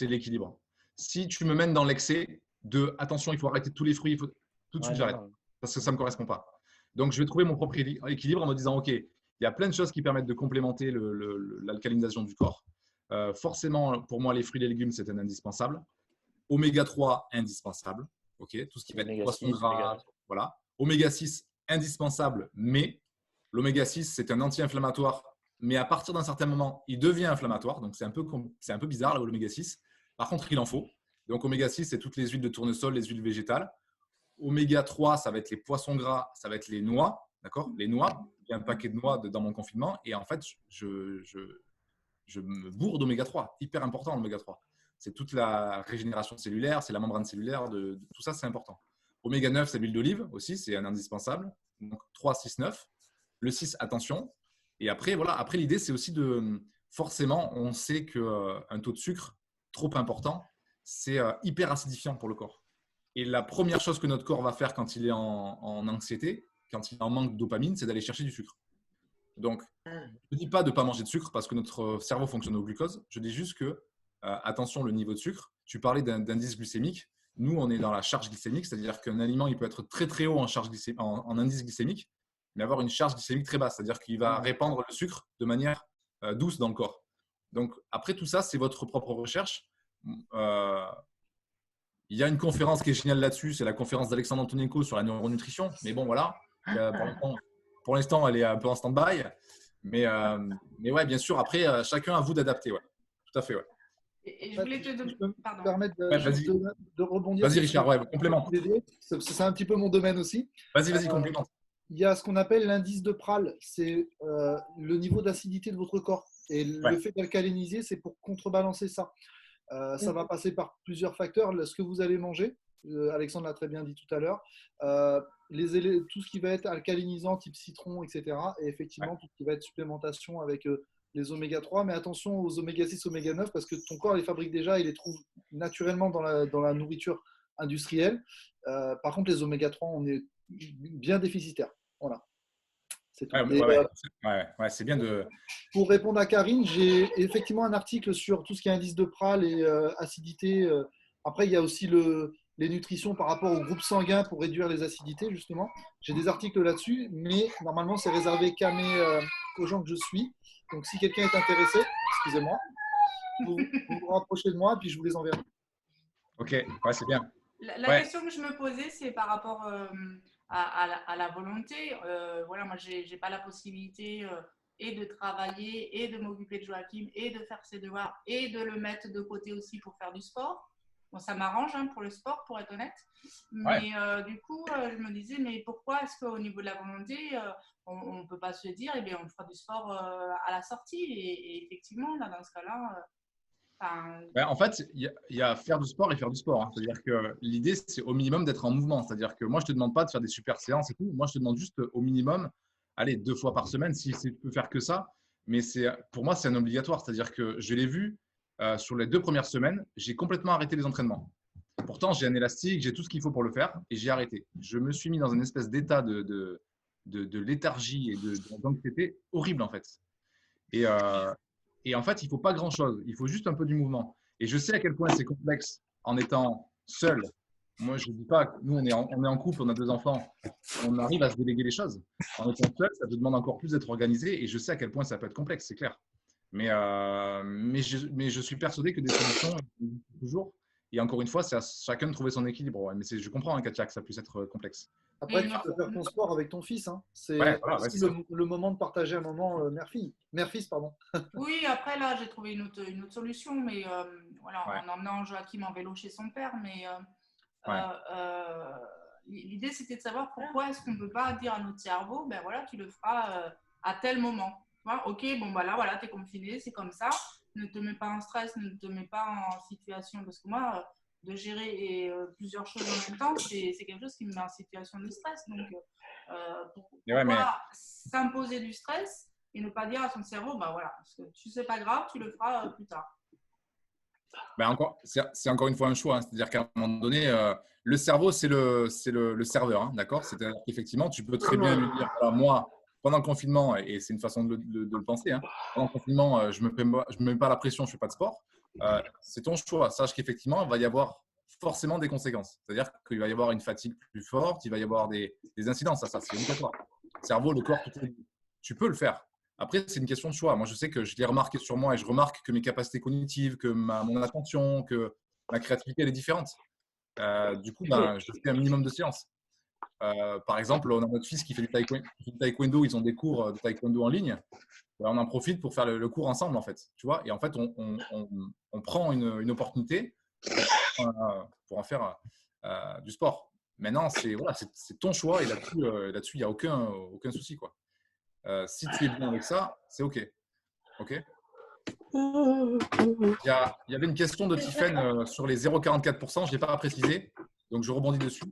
Speaker 1: l'équilibre. Si tu me mènes dans l'excès de attention, il faut arrêter tous les fruits, tout de suite, j'arrête parce que ça ne me correspond pas. Donc, je vais trouver mon propre équilibre en me disant, OK, il y a plein de choses qui permettent de complémenter l'alcalinisation du corps. Forcément, pour moi, les fruits et les légumes, c'est un indispensable. Oméga 3, indispensable. ok, tout ce qui va être
Speaker 2: Oméga
Speaker 1: poisson
Speaker 2: 6,
Speaker 1: gras, voilà. Oméga 6, indispensable, mais l'oméga 6, c'est un anti-inflammatoire, mais à partir d'un certain moment, il devient inflammatoire, donc c'est un peu bizarre l'oméga 6. Par contre, il en faut. Donc oméga 6, c'est toutes les huiles de tournesol, les huiles végétales. Oméga 3, ça va être les poissons gras, ça va être les noix, d'accord? Les noix, il y a un paquet de noix dans mon confinement, et en fait, je me bourre d'oméga 3, hyper important l'oméga 3. C'est toute la régénération cellulaire, c'est la membrane cellulaire, tout ça, c'est important. Oméga 9, c'est l'huile d'olive aussi, c'est un indispensable. Donc 3, 6, 9. Le 6, attention. Et après, voilà, après l'idée, c'est aussi forcément, on sait qu'un taux de sucre trop important, c'est hyper acidifiant pour le corps. Et la première chose que notre corps va faire quand il est en anxiété, quand il est en manque de dopamine, c'est d'aller chercher du sucre. Donc, je ne dis pas de ne pas manger de sucre parce que notre cerveau fonctionne au glucose. Je dis juste que, attention, le niveau de sucre. Tu parlais d'indice glycémique. Nous, on est dans la charge glycémique, c'est-à-dire qu'un aliment, il peut être très, très haut en indice glycémique, mais avoir une charge glycémique très basse, c'est-à-dire qu'il va répandre le sucre de manière douce dans le corps. Donc, après tout ça, c'est votre propre recherche. Il y a une conférence qui est géniale là-dessus, c'est la conférence d'Alexandre Antonenko sur la neuronutrition. Mais bon, voilà, pour l'instant, elle est un peu en stand-by. Mais ouais, bien sûr, après, chacun à vous d'adapter. Ouais. Tout à fait, ouais.
Speaker 3: Et je voulais te permettre de rebondir.
Speaker 1: Vas-y, Richard, ouais, complément.
Speaker 3: C'est un petit peu mon domaine aussi.
Speaker 1: Vas-y, complément.
Speaker 3: Il y a ce qu'on appelle l'indice de Pral, c'est le niveau d'acidité de votre corps. Et le fait d'alcaliniser, c'est pour contrebalancer ça. Ça va passer par plusieurs facteurs. Ce que vous allez manger, Alexandre l'a très bien dit tout à l'heure, tout ce qui va être alcalinisant, type citron, etc. Et effectivement, tout ce qui va être supplémentation avec les oméga 3. Mais attention aux oméga 6, oméga 9, parce que ton corps les fabrique déjà, il les trouve naturellement dans la nourriture industrielle. Par contre, les oméga 3, on est bien déficitaire. Voilà. C'est tout.
Speaker 1: C'est bien de…
Speaker 3: Pour répondre à Karine, j'ai effectivement un article sur tout ce qui est indice de Pral et acidité. Après, il y a aussi les nutritions par rapport au groupe sanguin pour réduire les acidités, justement. J'ai des articles là-dessus, mais normalement, c'est réservé qu'aux gens que je suis. Donc, si quelqu'un est intéressé, excusez-moi, vous vous rapprochez de moi, puis je vous les enverrai.
Speaker 1: Ok, ouais, c'est bien.
Speaker 4: La question que je me posais, c'est par rapport à la volonté. Voilà, moi, je n'ai pas la possibilité et de travailler, et de m'occuper de Joachim, et de faire ses devoirs, et de le mettre de côté aussi pour faire du sport. Bon, ça m'arrange pour le sport, pour être honnête. Mais du coup, je me disais, mais pourquoi est-ce qu'au niveau de la volonté, on ne peut pas se dire, eh bien, on fera du sport à la sortie. Et effectivement, là, dans ce cas-là…
Speaker 1: en fait, il y a faire du sport et faire du sport. Hein. C'est-à-dire que l'idée, c'est au minimum d'être en mouvement. C'est-à-dire que moi, je ne te demande pas de faire des super séances et tout. Moi, je te demande juste au minimum, allez, 2 fois par semaine, si tu peux faire que ça. Mais pour moi, c'est un obligatoire. C'est-à-dire que je l'ai vu sur les 2 premières semaines, j'ai complètement arrêté les entraînements. Pourtant, j'ai un élastique, j'ai tout ce qu'il faut pour le faire et j'ai arrêté. Je me suis mis dans une espèce d'état de léthargie et d'anxiété horrible, en fait. Et en fait, il ne faut pas grand-chose. Il faut juste un peu du mouvement. Et je sais à quel point c'est complexe en étant seul. Moi, je ne dis pas, nous, on est en couple, on a 2 enfants. On arrive à se déléguer les choses. En étant seul, ça te demande encore plus d'être organisé. Et je sais à quel point ça peut être complexe, c'est clair. Mais je suis persuadé que des solutions existent toujours. Et encore une fois, c'est à chacun de trouver son équilibre. Ouais. Mais je comprends, Katia, que ça puisse être complexe.
Speaker 3: Après, tu peux faire ton sport avec ton fils. Hein. C'est le moment de partager un moment mère-fils, pardon.
Speaker 4: Oui, après, là, j'ai trouvé une autre solution. Mais voilà, en emmenant Joachim en vélo chez son père. Mais l'idée, c'était de savoir pourquoi est-ce qu'on ne peut pas dire à notre cerveau, ben voilà, tu le feras à tel moment. Ok, bon, bah là, voilà, tu es confiné, c'est comme ça. Ne te mets pas en stress, ne te mets pas en situation. Parce que moi, de gérer plusieurs choses en même temps, c'est quelque chose qui me met en situation de stress. Donc, pourquoi s'imposer du stress et ne pas dire à son cerveau, bah voilà, parce que tu sais pas grave, tu le feras plus tard.
Speaker 1: C'est encore une fois un choix. Hein. C'est-à-dire qu'à un moment donné, le cerveau, c'est le serveur. Hein, d'accord ? C'est-à-dire qu'effectivement, tu peux très bien lui dire, moi, pendant le confinement, et c'est une façon de le penser, hein, pendant le confinement, je me mets pas la pression, je ne fais pas de sport. C'est ton choix. Sache qu'effectivement, il va y avoir forcément des conséquences. C'est-à-dire qu'il va y avoir une fatigue plus forte, il va y avoir des incidences à ça. C'est obligatoire. Le cerveau, le corps, tu peux le faire. Après, c'est une question de choix. Moi, je sais que je l'ai remarqué sur moi et je remarque que mes capacités cognitives, que mon attention, que ma créativité, elle est différente. Du coup, je fais un minimum de séances. Par exemple, on a notre fils qui fait du taekwondo. Ils ont des cours de taekwondo en ligne. On en profite pour faire le cours ensemble, en fait. Tu vois, et en fait, on prend une opportunité pour en faire du sport. Maintenant, c'est ton choix et là-dessus, il n'y a aucun souci, quoi. Si tu es bien avec ça, c'est OK. OK. Il y avait une question de Tiffen sur les 0,44%. Je ne l'ai pas précisé, donc je rebondis dessus.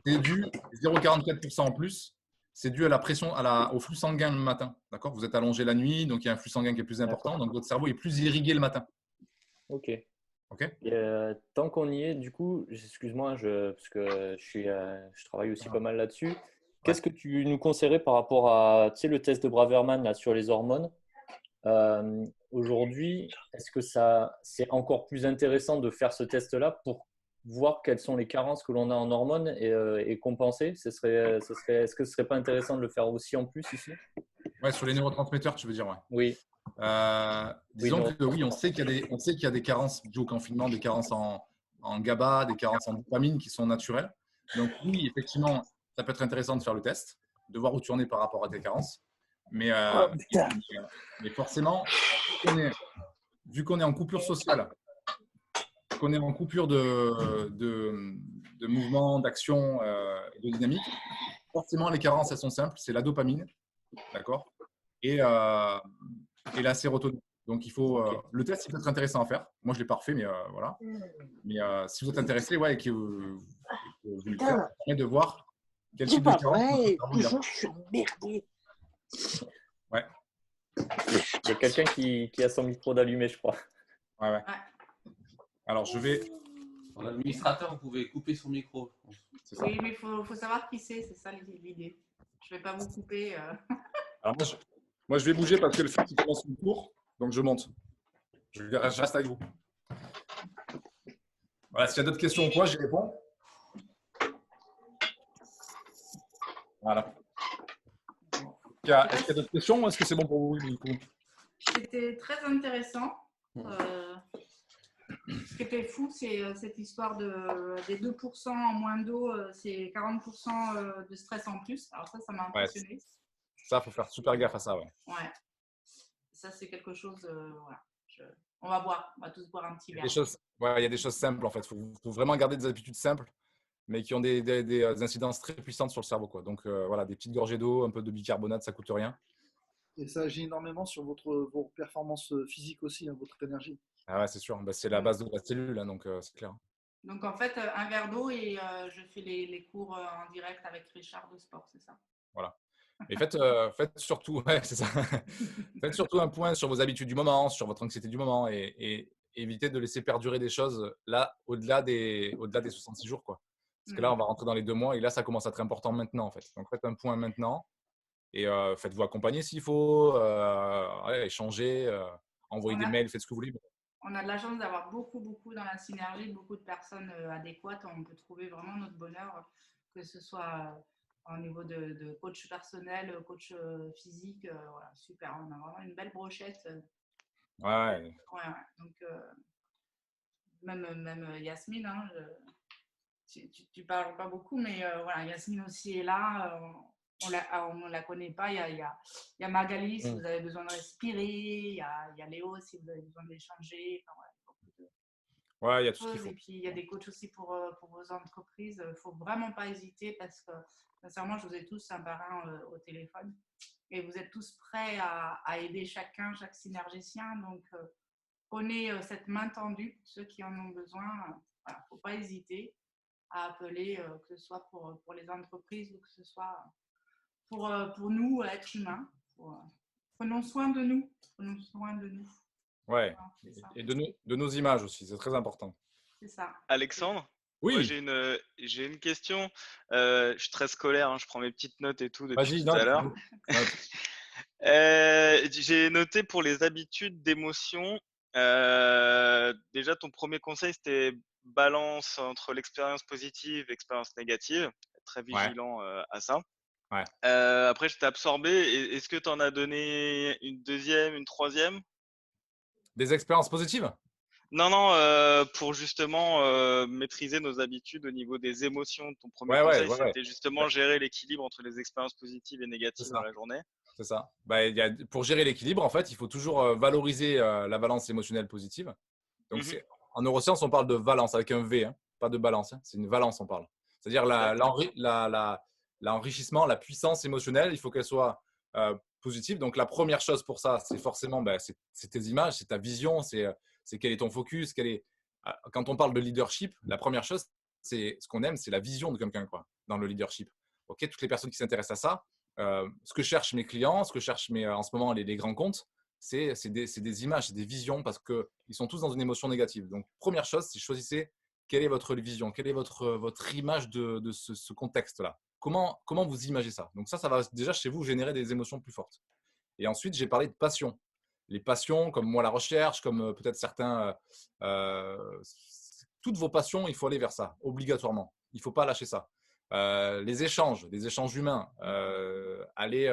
Speaker 1: C'est dû 0,44% en plus. C'est dû à la pression, au flux sanguin le matin. D'accord. Vous êtes allongé la nuit, donc il y a un flux sanguin qui est plus important. Donc votre cerveau est plus irrigué le matin.
Speaker 2: Ok.
Speaker 1: OK.
Speaker 2: Et, tant qu'on y est, du coup, excuse-moi, parce que je travaille aussi pas mal là-dessus. Qu'est-ce que tu nous conseillerais par rapport à, tu sais, le test de Braverman là, sur les hormones? Aujourd'hui, est-ce que c'est encore plus intéressant de faire ce test-là pour voir quelles sont les carences que l'on a en hormones et compenser? Est-ce que ce serait pas intéressant de le faire aussi en plus ici?
Speaker 1: Ouais, sur les neurotransmetteurs, tu veux dire, ouais.
Speaker 2: Oui.
Speaker 1: Disons que oui, on sait qu'il y a des carences dues au confinement, des carences en GABA, des carences en dopamine qui sont naturelles. Donc oui, effectivement, ça peut être intéressant de faire le test, de voir où tu en es par rapport à tes carences. Mais forcément, vu qu'on est en coupure sociale, qu'on est en coupure de mouvement, d'action, de dynamique, forcément, les carences, elles sont simples. C'est la dopamine, d'accord, et la sérotonine. Donc, il faut le test, il peut être intéressant à faire. Moi, je ne l'ai pas refait, mais voilà. Mais si vous êtes intéressé, ouais, et que vous le faites, ça permet de voir quel type de carence.
Speaker 5: Je suis emmerdé.
Speaker 1: Ouais.
Speaker 2: Il y a quelqu'un qui a son micro d'allumé, je crois.
Speaker 1: Ouais. Alors, je vais.
Speaker 5: L'administrateur, vous pouvez couper son micro.
Speaker 4: Oui, mais il faut savoir qui c'est ça l'idée. Je ne vais pas vous couper.
Speaker 1: Alors, moi, je vais bouger parce que le fait qu'il commence le cours, donc je monte. Je reste avec vous. Voilà, s'il y a d'autres questions ou quoi, j'y réponds. Voilà. Est-ce qu'il y a d'autres questions ou est-ce que c'est bon pour vous, du coup?
Speaker 4: C'était très intéressant. Ce qui était fou, c'est cette histoire des 2% en moins d'eau, c'est 40% de stress en plus. Alors ça m'a impressionné.
Speaker 1: Ouais, ça, il faut faire super gaffe à ça. Ouais.
Speaker 4: Ça, c'est quelque chose… voilà. On va boire, on va tous boire un petit verre.
Speaker 1: Il y a des choses simples, en fait. Il faut vraiment garder des habitudes simples, mais qui ont des incidences très puissantes sur le cerveau, quoi. Donc, voilà, des petites gorgées d'eau, un peu de bicarbonate, ça ne coûte rien.
Speaker 3: Et ça agit énormément sur vos performances physiques aussi, votre énergie.
Speaker 1: Ah ouais, c'est sûr. C'est la base de la cellule, hein, donc c'est clair.
Speaker 4: Donc, en fait, un verre d'eau et je fais les cours en direct avec Richard de sport, c'est ça?
Speaker 1: Voilà. Et faites surtout, ouais, c'est ça. Faites surtout un point sur vos habitudes du moment, sur votre anxiété du moment et évitez de laisser perdurer des choses là au-delà des 66 jours, quoi. Parce que là, on va rentrer dans les 2 mois et là, ça commence à être important maintenant, en fait. Donc, faites un point maintenant et faites-vous accompagner s'il faut, échanger, envoyer des mails, faites ce que vous voulez.
Speaker 4: On a de la chance d'avoir beaucoup dans la synergie, beaucoup de personnes adéquates. On peut trouver vraiment notre bonheur, que ce soit au niveau de coach personnel, coach physique. Voilà, super, on a vraiment une belle brochette.
Speaker 1: Ouais.
Speaker 4: Donc, même Yasmine, hein, tu parles pas beaucoup, mais voilà, Yasmine aussi est là. On la connaît pas. Il y a Magali si vous avez besoin de respirer. Il y a Léo si vous avez besoin d'échanger.
Speaker 1: Ouais, il y a tout ce qu'il faut.
Speaker 4: Et puis, il y a des coachs aussi pour vos entreprises. Il ne faut vraiment pas hésiter parce que, sincèrement, je vous ai tous un par un au téléphone. Et vous êtes tous prêts à aider chacun, chaque synergicien. Donc, prenez cette main tendue pour ceux qui en ont besoin. Il ne faut pas hésiter à appeler, que ce soit pour les entreprises ou que ce soit pour nous, êtres humains. Prenons soin de nous. Prenons soin de nous.
Speaker 1: Ouais, et de nos images aussi, c'est très important.
Speaker 4: C'est ça.
Speaker 6: Alexandre?
Speaker 1: Oui.
Speaker 6: Moi, j'ai une question. Je suis très scolaire, hein, je prends mes petites notes et tout depuis tout à l'heure. J'ai noté pour les habitudes d'émotion. Déjà, ton premier conseil, c'était balance entre l'expérience positive et l'expérience négative. Être très vigilant à ça.
Speaker 1: Ouais.
Speaker 6: Après, je t'ai absorbé. Est-ce que tu en as donné une deuxième, une troisième?
Speaker 1: Des expériences positives?
Speaker 6: Non, pour justement maîtriser nos habitudes au niveau des émotions. Ton premier conseil, c'était justement gérer l'équilibre entre les expériences positives et négatives dans la journée.
Speaker 1: C'est ça. Pour gérer l'équilibre, en fait, il faut toujours valoriser la valence émotionnelle positive. Donc, en neurosciences, on parle de valence avec un V, hein, pas de balance. Hein, c'est une valence, on parle. C'est-à-dire l'enrichissement, la puissance émotionnelle, il faut qu'elle soit positive. Donc, la première chose pour ça, c'est forcément c'est tes images, c'est ta vision, c'est quel est ton focus. Quand on parle de leadership, la première chose, c'est ce qu'on aime, c'est la vision de quelqu'un dans le leadership. Ok, toutes les personnes qui s'intéressent à ça, ce que cherchent mes clients, ce que cherchent en ce moment les grands comptes, c'est des images, c'est des visions parce qu'ils sont tous dans une émotion négative. Donc, première chose, c'est choisissez quelle est votre vision, quelle est votre image de ce contexte-là. Comment vous imaginez ça? Donc ça va déjà chez vous générer des émotions plus fortes. Et ensuite, j'ai parlé de passion. Les passions, comme moi la recherche, comme peut-être certains, toutes vos passions, il faut aller vers ça, obligatoirement. Il ne faut pas lâcher ça. Les échanges humains, tu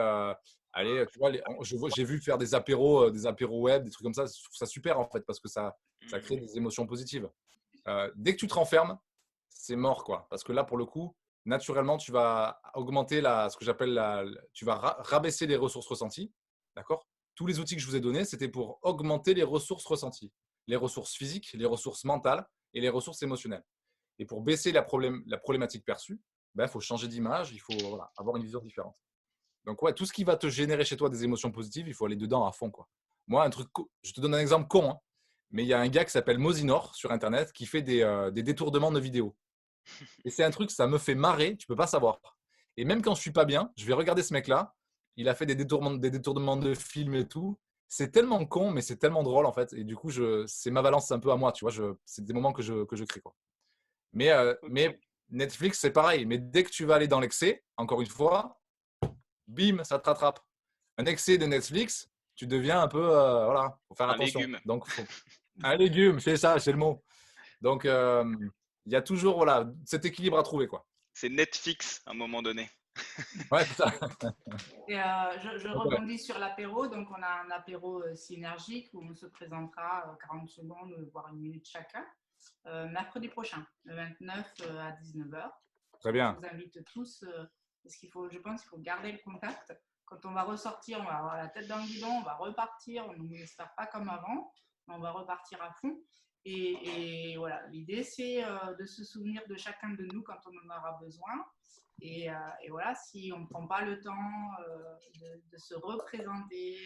Speaker 1: vois, j'ai vu faire des apéros web, des trucs comme ça. Je trouve ça super en fait parce que ça crée des émotions positives. Dès que tu te renfermes, c'est mort quoi. Parce que là, pour le coup, naturellement, tu vas augmenter ce que j'appelle tu vas rabaisser les ressources ressenties, d'accord? Tous les outils que je vous ai donnés, c'était pour augmenter les ressources ressenties, les ressources physiques, les ressources mentales et les ressources émotionnelles. Et pour baisser la problématique perçue, il faut changer d'image, il faut avoir une vision différente. Donc, ouais, tout ce qui va te générer chez toi des émotions positives, il faut aller dedans à fond, quoi. Moi, je te donne un exemple con, hein, mais il y a un gars qui s'appelle Mosinor sur Internet qui fait des détournements de vidéos. Et c'est un truc, ça me fait marrer, tu peux pas savoir. Et même quand je suis pas bien, je vais regarder ce mec-là. Il a fait des détournements de films et tout. C'est tellement con, mais c'est tellement drôle en fait. Et du coup, c'est ma valence un peu à moi, tu vois. C'est des moments que je crée, quoi. Mais Netflix, c'est pareil. Mais dès que tu vas aller dans l'excès, encore une fois, bim, ça te rattrape. Un excès de Netflix, tu deviens un peu, voilà, faut faire attention.
Speaker 6: Légume.
Speaker 1: Donc, un légume, c'est ça, c'est le mot. Donc, il y a toujours cet équilibre à trouver, quoi.
Speaker 6: C'est Netflix à un moment donné.
Speaker 1: Ouais, c'est ça.
Speaker 4: Et, je rebondis sur l'apéro. Donc, on a un apéro synergique où on se présentera 40 secondes, voire une minute chacun, mercredi prochain, le 29 à 19h.
Speaker 1: Très bien.
Speaker 4: Je vous invite tous, parce je pense qu'il faut garder le contact. Quand on va ressortir, on va avoir la tête dans le guidon, on va repartir. On n'espère pas comme avant, mais on va repartir à fond. Et voilà, l'idée, c'est de se souvenir de chacun de nous quand on en aura besoin. Et voilà, si on ne prend pas le temps de se représenter,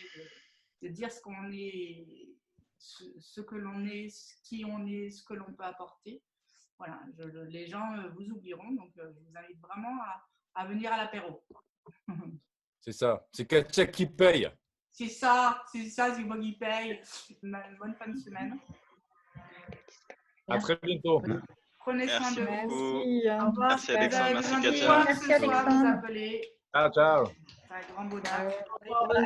Speaker 4: de dire ce qu'on est, ce que l'on est, qui on est, ce que l'on peut apporter, voilà, les gens vous oublieront. Donc, je vous invite vraiment à venir à l'apéro.
Speaker 1: C'est ça. C'est Katia qui paye.
Speaker 4: C'est ça, c'est moi qui paye. Une bonne fin de semaine.
Speaker 1: À très bientôt.
Speaker 4: Prenez soin de vous.
Speaker 6: Merci.
Speaker 4: Au revoir.
Speaker 6: Merci Alexandre, merci
Speaker 4: Katia.
Speaker 6: Katia.
Speaker 4: Merci à vous appeler.
Speaker 1: Ciao, ciao.
Speaker 4: C'est un grand bonheur.
Speaker 7: Au revoir.